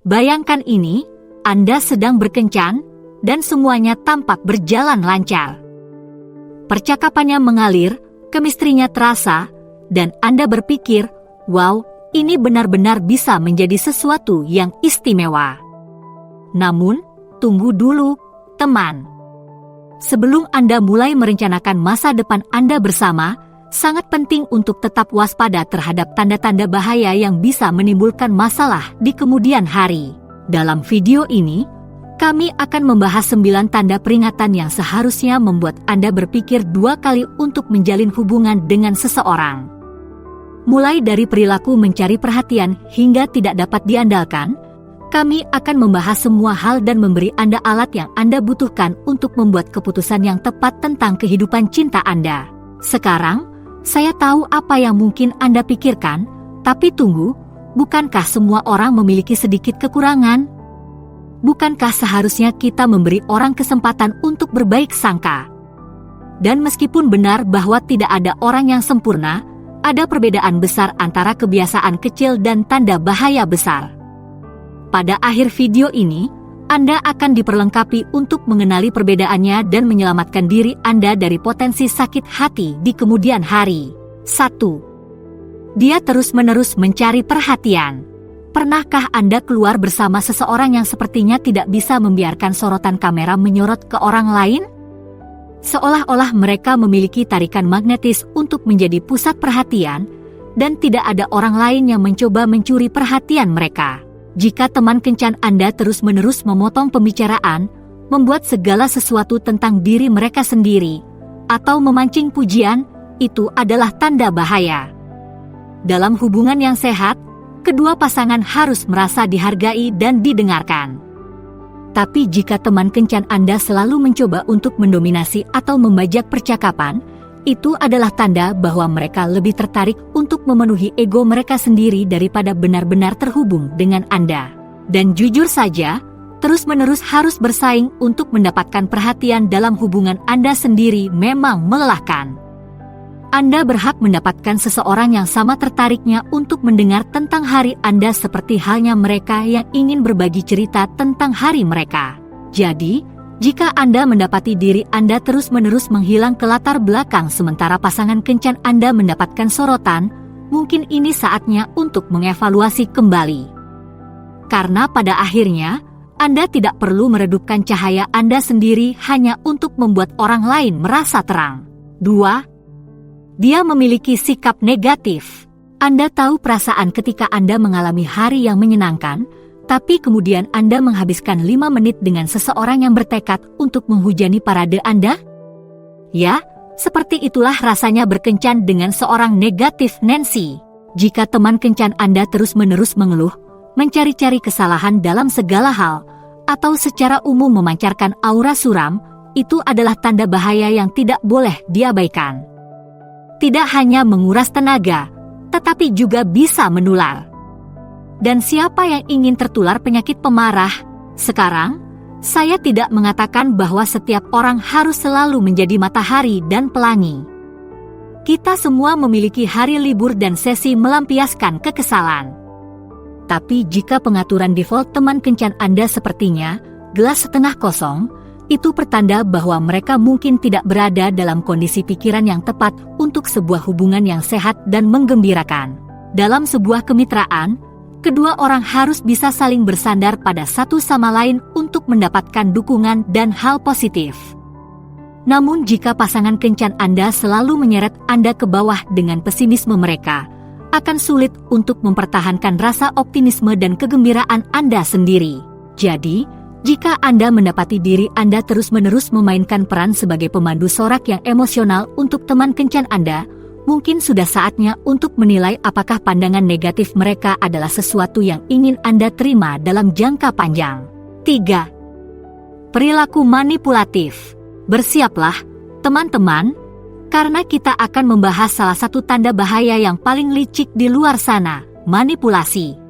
Bayangkan ini, Anda sedang berkencan, dan semuanya tampak berjalan lancar. Percakapannya mengalir, kemistrinya terasa, dan Anda berpikir, wow, ini benar-benar bisa menjadi sesuatu yang istimewa. Namun, tunggu dulu, teman. Sebelum Anda mulai merencanakan masa depan Anda bersama, sangat penting untuk tetap waspada terhadap tanda-tanda bahaya yang bisa menimbulkan masalah di kemudian hari. Dalam video ini, kami akan membahas 9 tanda peringatan yang seharusnya membuat Anda berpikir 2 kali untuk menjalin hubungan dengan seseorang. Mulai dari perilaku mencari perhatian hingga tidak dapat diandalkan, kami akan membahas semua hal dan memberi Anda alat yang Anda butuhkan untuk membuat keputusan yang tepat tentang kehidupan cinta Anda. Sekarang, saya tahu apa yang mungkin Anda pikirkan, tapi tunggu, bukankah semua orang memiliki sedikit kekurangan? Bukankah seharusnya kita memberi orang kesempatan untuk berbaik sangka? Dan meskipun benar bahwa tidak ada orang yang sempurna, ada perbedaan besar antara kebiasaan kecil dan tanda bahaya besar. Pada akhir video ini, Anda akan diperlengkapi untuk mengenali perbedaannya dan menyelamatkan diri Anda dari potensi sakit hati di kemudian hari. 1. Dia terus-menerus mencari perhatian. Pernahkah Anda keluar bersama seseorang yang sepertinya tidak bisa membiarkan sorotan kamera menyorot ke orang lain? Seolah-olah mereka memiliki tarikan magnetis untuk menjadi pusat perhatian, dan tidak ada orang lain yang mencoba mencuri perhatian mereka. Jika teman kencan Anda terus-menerus memotong pembicaraan, membuat segala sesuatu tentang diri mereka sendiri, atau memancing pujian, itu adalah tanda bahaya. Dalam hubungan yang sehat, kedua pasangan harus merasa dihargai dan didengarkan. Tapi jika teman kencan Anda selalu mencoba untuk mendominasi atau membajak percakapan, itu adalah tanda bahwa mereka lebih tertarik untuk memenuhi ego mereka sendiri daripada benar-benar terhubung dengan Anda. Dan jujur saja, terus-menerus harus bersaing untuk mendapatkan perhatian dalam hubungan Anda sendiri memang melelahkan. Anda berhak mendapatkan seseorang yang sama tertariknya untuk mendengar tentang hari Anda seperti halnya mereka yang ingin berbagi cerita tentang hari mereka. Jadi, jika Anda mendapati diri Anda terus-menerus menghilang ke latar belakang sementara pasangan kencan Anda mendapatkan sorotan, mungkin ini saatnya untuk mengevaluasi kembali. Karena pada akhirnya, Anda tidak perlu meredupkan cahaya Anda sendiri hanya untuk membuat orang lain merasa terang. 2. Dia memiliki sikap negatif. Anda tahu perasaan ketika Anda mengalami hari yang menyenangkan, tapi kemudian Anda menghabiskan 5 menit dengan seseorang yang bertekad untuk menghujani parade Anda? Ya, seperti itulah rasanya berkencan dengan seorang negatif Nancy. Jika teman kencan Anda terus-menerus mengeluh, mencari-cari kesalahan dalam segala hal, atau secara umum memancarkan aura suram, itu adalah tanda bahaya yang tidak boleh diabaikan. Tidak hanya menguras tenaga, tetapi juga bisa menular. Dan siapa yang ingin tertular penyakit pemarah? Sekarang, saya tidak mengatakan bahwa setiap orang harus selalu menjadi matahari dan pelangi. Kita semua memiliki hari libur dan sesi melampiaskan kekesalan. Tapi jika pengaturan default teman kencan Anda sepertinya gelas setengah kosong, itu pertanda bahwa mereka mungkin tidak berada dalam kondisi pikiran yang tepat untuk sebuah hubungan yang sehat dan menggembirakan. Dalam sebuah kemitraan, kedua orang harus bisa saling bersandar pada satu sama lain untuk mendapatkan dukungan dan hal positif. Namun jika pasangan kencan Anda selalu menyeret Anda ke bawah dengan pesimisme mereka, akan sulit untuk mempertahankan rasa optimisme dan kegembiraan Anda sendiri. Jadi, jika Anda mendapati diri Anda terus-menerus memainkan peran sebagai pemandu sorak yang emosional untuk teman kencan Anda, mungkin sudah saatnya untuk menilai apakah pandangan negatif mereka adalah sesuatu yang ingin Anda terima dalam jangka panjang. 3. Perilaku manipulatif. Bersiaplah, teman-teman, karena kita akan membahas salah satu tanda bahaya yang paling licik di luar sana, manipulasi.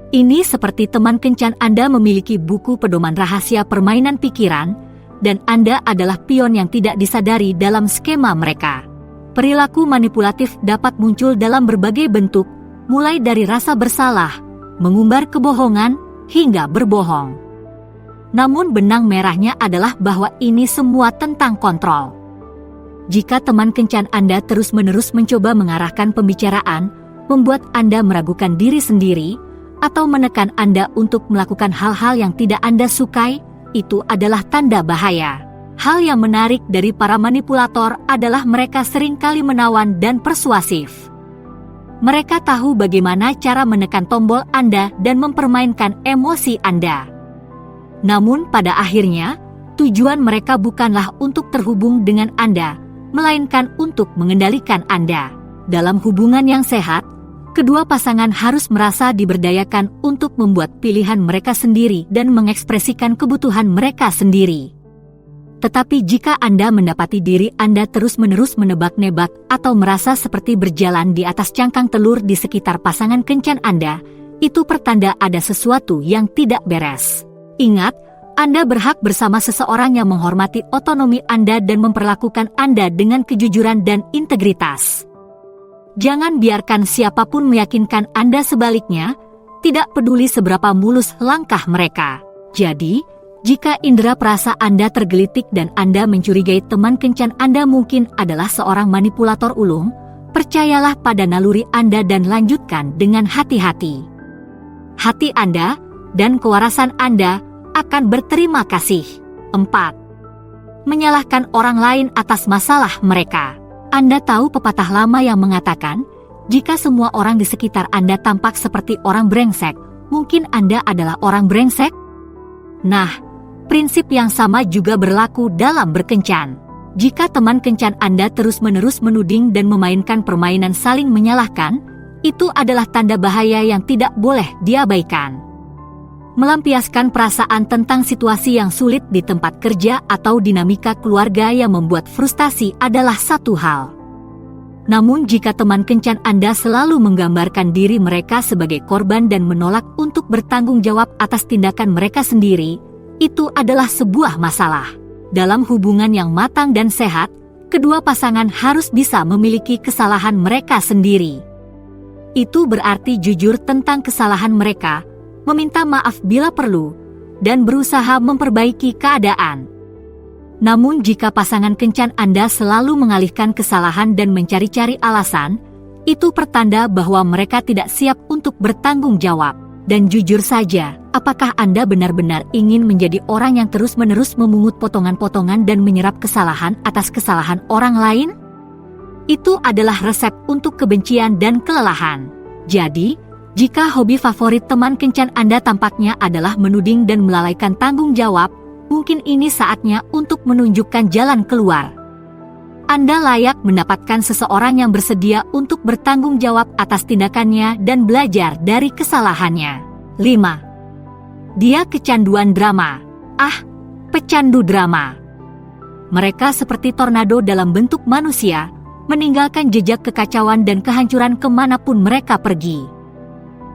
Ini seperti teman kencan Anda memiliki buku pedoman rahasia permainan pikiran, dan Anda adalah pion yang tidak disadari dalam skema mereka. Perilaku manipulatif dapat muncul dalam berbagai bentuk, mulai dari rasa bersalah, mengumbar kebohongan, hingga berbohong. Namun benang merahnya adalah bahwa ini semua tentang kontrol. Jika teman kencan Anda terus-menerus mencoba mengarahkan pembicaraan, membuat Anda meragukan diri sendiri, atau menekan Anda untuk melakukan hal-hal yang tidak Anda sukai, itu adalah tanda bahaya. Hal yang menarik dari para manipulator adalah mereka seringkali menawan dan persuasif. Mereka tahu bagaimana cara menekan tombol Anda dan mempermainkan emosi Anda. Namun pada akhirnya, tujuan mereka bukanlah untuk terhubung dengan Anda, melainkan untuk mengendalikan Anda. Dalam hubungan yang sehat, kedua pasangan harus merasa diberdayakan untuk membuat pilihan mereka sendiri dan mengekspresikan kebutuhan mereka sendiri. Tetapi jika Anda mendapati diri Anda terus-menerus menebak-nebak atau merasa seperti berjalan di atas cangkang telur di sekitar pasangan kencan Anda, itu pertanda ada sesuatu yang tidak beres. Ingat, Anda berhak bersama seseorang yang menghormati otonomi Anda dan memperlakukan Anda dengan kejujuran dan integritas. Jangan biarkan siapapun meyakinkan Anda sebaliknya, tidak peduli seberapa mulus langkah mereka. Jadi, jika indera perasa Anda tergelitik dan Anda mencurigai teman kencan Anda mungkin adalah seorang manipulator ulung, percayalah pada naluri Anda dan lanjutkan dengan hati-hati. Hati Anda dan kewarasan Anda akan berterima kasih. 4. Menyalahkan orang lain atas masalah mereka. Anda tahu pepatah lama yang mengatakan, jika semua orang di sekitar Anda tampak seperti orang brengsek, mungkin Anda adalah orang brengsek? Nah, prinsip yang sama juga berlaku dalam berkencan. Jika teman kencan Anda terus-menerus menuding dan memainkan permainan saling menyalahkan, itu adalah tanda bahaya yang tidak boleh diabaikan. Melampiaskan perasaan tentang situasi yang sulit di tempat kerja atau dinamika keluarga yang membuat frustasi adalah satu hal. Namun jika teman kencan Anda selalu menggambarkan diri mereka sebagai korban dan menolak untuk bertanggung jawab atas tindakan mereka sendiri, itu adalah sebuah masalah. Dalam hubungan yang matang dan sehat, kedua pasangan harus bisa memiliki kesalahan mereka sendiri. Itu berarti jujur tentang kesalahan mereka, meminta maaf bila perlu, dan berusaha memperbaiki keadaan. Namun jika pasangan kencan Anda selalu mengalihkan kesalahan dan mencari-cari alasan, itu pertanda bahwa mereka tidak siap untuk bertanggung jawab. Dan jujur saja, apakah Anda benar-benar ingin menjadi orang yang terus-menerus memungut potongan-potongan dan menyerap kesalahan atas kesalahan orang lain? Itu adalah resep untuk kebencian dan kelelahan. Jadi, jika hobi favorit teman kencan Anda tampaknya adalah menuding dan melalaikan tanggung jawab, mungkin ini saatnya untuk menunjukkan jalan keluar. Anda layak mendapatkan seseorang yang bersedia untuk bertanggung jawab atas tindakannya dan belajar dari kesalahannya. 5. Dia kecanduan drama. Pecandu drama. Mereka seperti tornado dalam bentuk manusia, meninggalkan jejak kekacauan dan kehancuran kemanapun mereka pergi.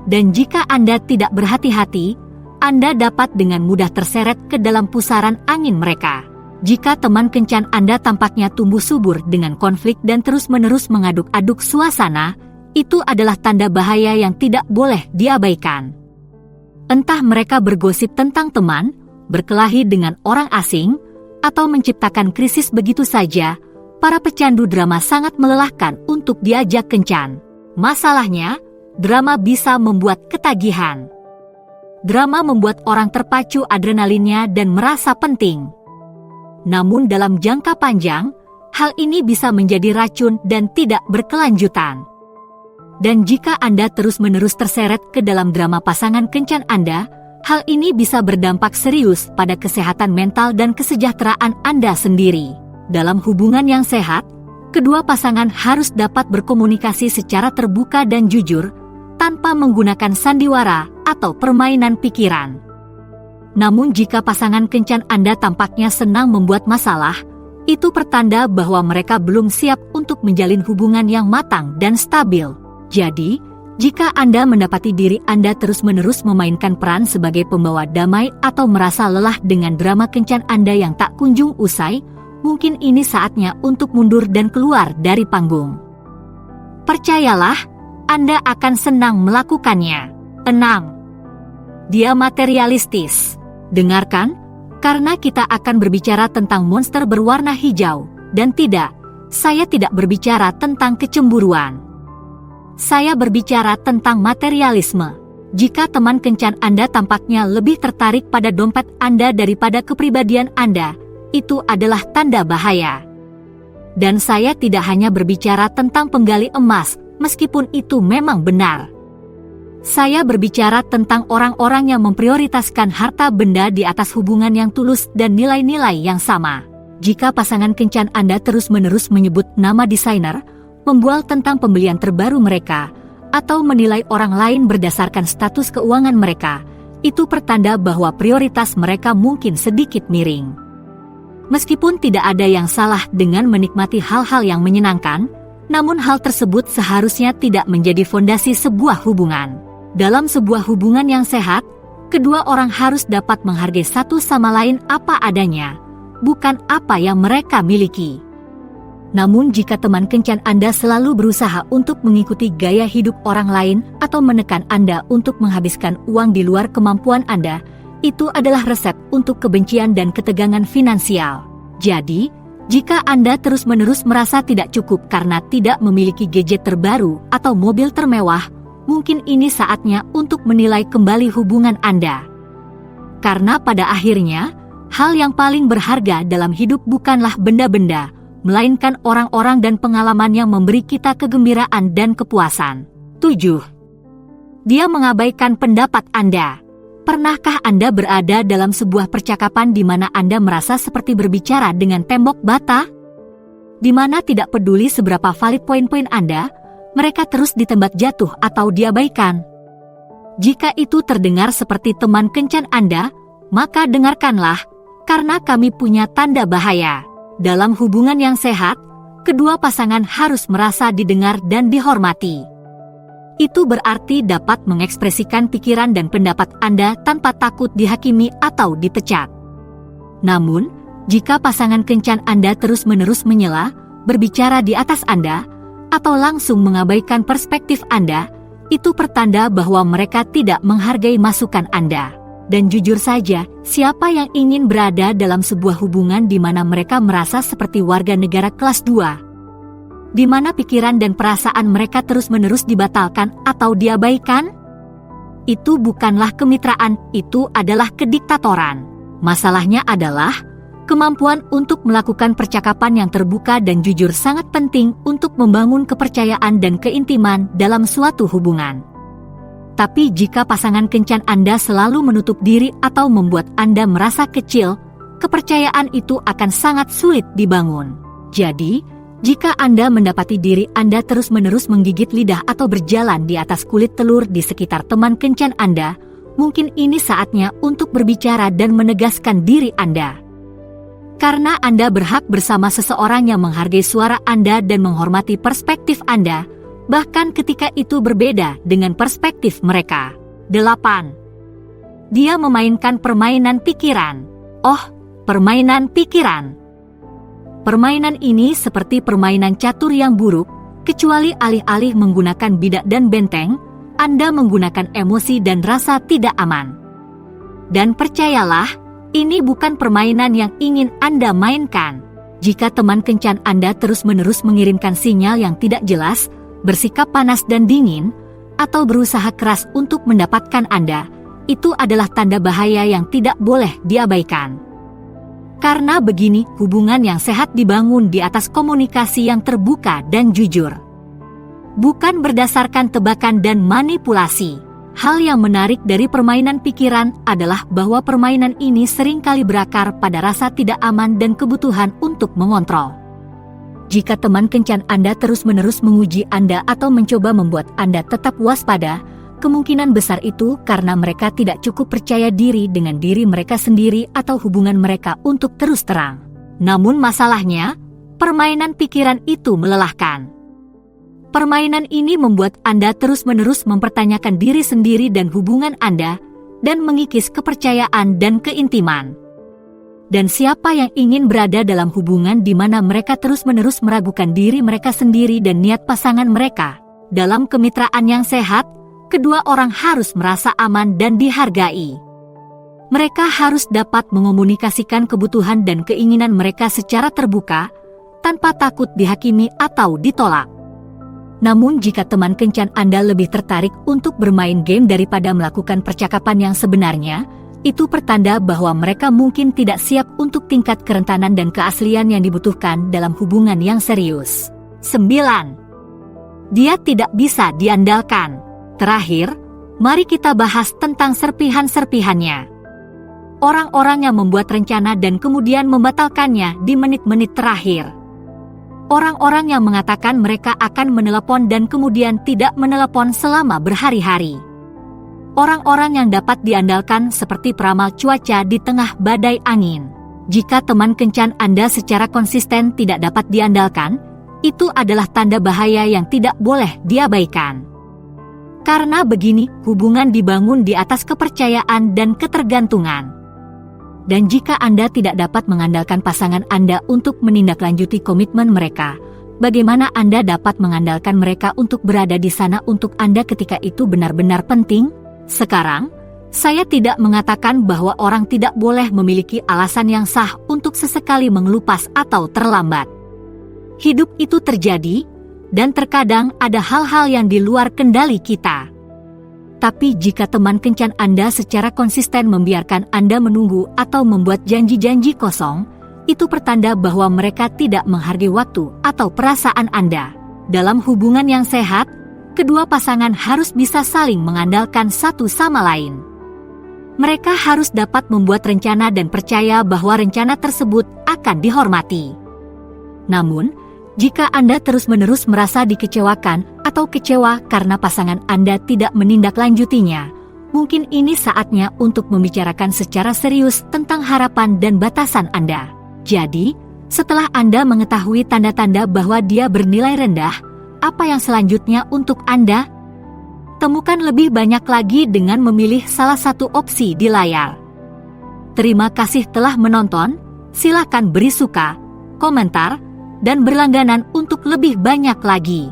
Dan jika Anda tidak berhati-hati, Anda dapat dengan mudah terseret ke dalam pusaran angin mereka. Jika teman kencan Anda tampaknya tumbuh subur dengan konflik dan terus-menerus mengaduk-aduk suasana, itu adalah tanda bahaya yang tidak boleh diabaikan. Entah mereka bergosip tentang teman, berkelahi dengan orang asing, atau menciptakan krisis begitu saja, para pecandu drama sangat melelahkan untuk diajak kencan. Masalahnya, drama bisa membuat ketagihan. Drama membuat orang terpacu adrenalinnya dan merasa penting. Namun dalam jangka panjang, hal ini bisa menjadi racun dan tidak berkelanjutan. Dan jika Anda terus-menerus terseret ke dalam drama pasangan kencan Anda, hal ini bisa berdampak serius pada kesehatan mental dan kesejahteraan Anda sendiri. Dalam hubungan yang sehat, kedua pasangan harus dapat berkomunikasi secara terbuka dan jujur, tanpa menggunakan sandiwara atau permainan pikiran. Namun jika pasangan kencan Anda tampaknya senang membuat masalah, itu pertanda bahwa mereka belum siap untuk menjalin hubungan yang matang dan stabil. Jadi, jika Anda mendapati diri Anda terus-menerus memainkan peran sebagai pembawa damai atau merasa lelah dengan drama kencan Anda yang tak kunjung usai, mungkin ini saatnya untuk mundur dan keluar dari panggung. Percayalah, Anda akan senang melakukannya. 6. Dia materialistis. Dengarkan, karena kita akan berbicara tentang monster berwarna hijau, dan tidak, saya tidak berbicara tentang kecemburuan. Saya berbicara tentang materialisme. Jika teman kencan Anda tampaknya lebih tertarik pada dompet Anda daripada kepribadian Anda, itu adalah tanda bahaya. Dan saya tidak hanya berbicara tentang penggali emas, meskipun itu memang benar. Saya berbicara tentang orang-orang yang memprioritaskan harta benda di atas hubungan yang tulus dan nilai-nilai yang sama. Jika pasangan kencan Anda terus-menerus menyebut nama desainer, membual tentang pembelian terbaru mereka, atau menilai orang lain berdasarkan status keuangan mereka, itu pertanda bahwa prioritas mereka mungkin sedikit miring. Meskipun tidak ada yang salah dengan menikmati hal-hal yang menyenangkan, namun hal tersebut seharusnya tidak menjadi fondasi sebuah hubungan. Dalam sebuah hubungan yang sehat, kedua orang harus dapat menghargai satu sama lain apa adanya, bukan apa yang mereka miliki. Namun jika teman kencan Anda selalu berusaha untuk mengikuti gaya hidup orang lain atau menekan Anda untuk menghabiskan uang di luar kemampuan Anda, itu adalah resep untuk kebencian dan ketegangan finansial. Jadi, jika Anda terus-menerus merasa tidak cukup karena tidak memiliki gadget terbaru atau mobil termewah, mungkin ini saatnya untuk menilai kembali hubungan Anda. Karena pada akhirnya, hal yang paling berharga dalam hidup bukanlah benda-benda, melainkan orang-orang dan pengalaman yang memberi kita kegembiraan dan kepuasan. 7. Dia mengabaikan pendapat Anda. Pernahkah Anda berada dalam sebuah percakapan di mana Anda merasa seperti berbicara dengan tembok bata? Di mana tidak peduli seberapa valid poin-poin Anda, mereka terus ditembak jatuh atau diabaikan. Jika itu terdengar seperti teman kencan Anda, maka dengarkanlah, karena kami punya tanda bahaya. Dalam hubungan yang sehat, kedua pasangan harus merasa didengar dan dihormati. Itu berarti dapat mengekspresikan pikiran dan pendapat Anda tanpa takut dihakimi atau dipecat. Namun, jika pasangan kencan Anda terus-menerus menyela, berbicara di atas Anda, atau langsung mengabaikan perspektif Anda, itu pertanda bahwa mereka tidak menghargai masukan Anda. Dan jujur saja, siapa yang ingin berada dalam sebuah hubungan di mana mereka merasa seperti warga negara kelas 2? Di mana pikiran dan perasaan mereka terus-menerus dibatalkan atau diabaikan? Itu bukanlah kemitraan, itu adalah kediktatoran. Masalahnya adalah, kemampuan untuk melakukan percakapan yang terbuka dan jujur sangat penting untuk membangun kepercayaan dan keintiman dalam suatu hubungan. Tapi jika pasangan kencan Anda selalu menutup diri atau membuat Anda merasa kecil, kepercayaan itu akan sangat sulit dibangun. Jadi, jika Anda mendapati diri Anda terus-menerus menggigit lidah atau berjalan di atas kulit telur di sekitar teman kencan Anda, mungkin ini saatnya untuk berbicara dan menegaskan diri Anda. Karena Anda berhak bersama seseorang yang menghargai suara Anda dan menghormati perspektif Anda, bahkan ketika itu berbeda dengan perspektif mereka. 8. Dia memainkan permainan pikiran. Oh, permainan pikiran. Permainan ini seperti permainan catur yang buruk, kecuali alih-alih menggunakan bidak dan benteng, Anda menggunakan emosi dan rasa tidak aman. Dan percayalah, ini bukan permainan yang ingin Anda mainkan. Jika teman kencan Anda terus-menerus mengirimkan sinyal yang tidak jelas, bersikap panas dan dingin, atau berusaha keras untuk mendapatkan Anda, itu adalah tanda bahaya yang tidak boleh diabaikan. Karena begini, hubungan yang sehat dibangun di atas komunikasi yang terbuka dan jujur. Bukan berdasarkan tebakan dan manipulasi. Hal yang menarik dari permainan pikiran adalah bahwa permainan ini seringkali berakar pada rasa tidak aman dan kebutuhan untuk mengontrol. Jika teman kencan Anda terus-menerus menguji Anda atau mencoba membuat Anda tetap waspada, kemungkinan besar itu karena mereka tidak cukup percaya diri dengan diri mereka sendiri atau hubungan mereka untuk terus terang. Namun masalahnya, permainan pikiran itu melelahkan. Permainan ini membuat Anda terus-menerus mempertanyakan diri sendiri dan hubungan Anda, dan mengikis kepercayaan dan keintiman. Dan siapa yang ingin berada dalam hubungan di mana mereka terus-menerus meragukan diri mereka sendiri dan niat pasangan mereka? Dalam kemitraan yang sehat, kedua orang harus merasa aman dan dihargai. Mereka harus dapat mengomunikasikan kebutuhan dan keinginan mereka secara terbuka, tanpa takut dihakimi atau ditolak. Namun jika teman kencan Anda lebih tertarik untuk bermain game daripada melakukan percakapan yang sebenarnya, itu pertanda bahwa mereka mungkin tidak siap untuk tingkat kerentanan dan keaslian yang dibutuhkan dalam hubungan yang serius. 9. Dia tidak bisa diandalkan. Terakhir, mari kita bahas tentang serpihan-serpihannya. Orang-orang yang membuat rencana dan kemudian membatalkannya di menit-menit terakhir. Orang-orang yang mengatakan mereka akan menelepon dan kemudian tidak menelepon selama berhari-hari. Orang-orang yang dapat diandalkan seperti peramal cuaca di tengah badai angin. Jika teman kencan Anda secara konsisten tidak dapat diandalkan, itu adalah tanda bahaya yang tidak boleh diabaikan. Karena begini, hubungan dibangun di atas kepercayaan dan ketergantungan. Dan jika Anda tidak dapat mengandalkan pasangan Anda untuk menindaklanjuti komitmen mereka, bagaimana Anda dapat mengandalkan mereka untuk berada di sana untuk Anda ketika itu benar-benar penting? Sekarang, saya tidak mengatakan bahwa orang tidak boleh memiliki alasan yang sah untuk sesekali mengelupas atau terlambat. Hidup itu terjadi, dan terkadang ada hal-hal yang di luar kendali kita. Tapi jika teman kencan Anda secara konsisten membiarkan Anda menunggu atau membuat janji-janji kosong, itu pertanda bahwa mereka tidak menghargai waktu atau perasaan Anda. Dalam hubungan yang sehat, kedua pasangan harus bisa saling mengandalkan satu sama lain. Mereka harus dapat membuat rencana dan percaya bahwa rencana tersebut akan dihormati. Namun, jika Anda terus-menerus merasa dikecewakan atau kecewa karena pasangan Anda tidak menindaklanjutinya, mungkin ini saatnya untuk membicarakan secara serius tentang harapan dan batasan Anda. Jadi, setelah Anda mengetahui tanda-tanda bahwa dia bernilai rendah, apa yang selanjutnya untuk Anda? Temukan lebih banyak lagi dengan memilih salah satu opsi di layar. Terima kasih telah menonton, silakan beri suka, komentar, dan berlangganan untuk lebih banyak lagi.